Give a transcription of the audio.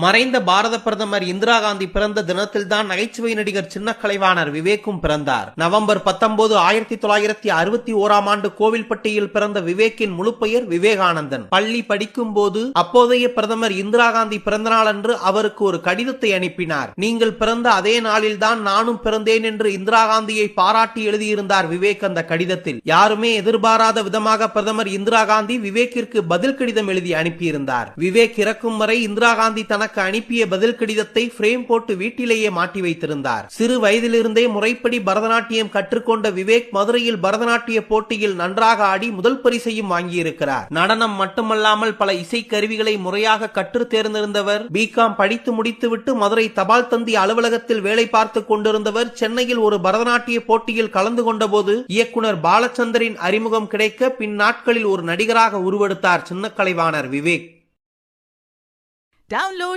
மறைந்த பாரத பிரதமர் இந்திரா காந்தி பிறந்த தினத்தில்தான் நகைச்சுவை நடிகர் சின்ன கலைவாணர் விவேக்கும் பிறந்தார். நவம்பர் 19, 1961 கோவில்பட்டியில் பிறந்த விவேக்கின் முழு பெயர் விவேகானந்தன். பள்ளி படிக்கும் போது அப்போதைய பிரதமர் இந்திரா காந்தி பிறந்த நாள் அன்று அவருக்கு ஒரு கடிதத்தை அனுப்பினார். நீங்கள் பிறந்த அதே நாளில்தான் நானும் பிறந்தேன் என்று இந்திரா காந்தியை பாராட்டி எழுதியிருந்தார் விவேக். அந்த கடிதத்தில் யாருமே எதிர்பாராத விதமாக பிரதமர் இந்திரா காந்தி விவேக்கிற்கு பதில் கடிதம் எழுதி அனுப்பியிருந்தார். விவேக் இறக்கும் வரை இந்திரா காந்தி தனக்கு அனுப்பிய பதில் கடிதத்தை பிரேம் போட்டு வீட்டிலேயே மாட்டி வைத்திருந்தார். சிறு வயதிலிருந்தே முறைப்படி பரதநாட்டியம் கற்றுக்கொண்ட விவேக் மதுரையில் பரதநாட்டிய போட்டியில் நன்றாக ஆடி முதல் பரிசையும் வாங்கியிருக்கிறார். நடனம் மட்டுமல்லாமல் பல இசைக்கருவிகளை முறையாக கற்று தேர்ந்திருந்தவர். பிகாம் படித்து முடித்துவிட்டு மதுரை தபால் தந்தி அலுவலகத்தில் வேலை பார்த்துக் கொண்டிருந்தவர். சென்னையில் ஒரு பரதநாட்டிய போட்டியில் கலந்து கொண்ட போது இயக்குனர் பாலச்சந்தரின் அறிமுகம் கிடைக்க பின் நாட்களில் ஒரு நடிகராக உருவெடுத்தார் சின்ன கலைவாணர் விவேக். Download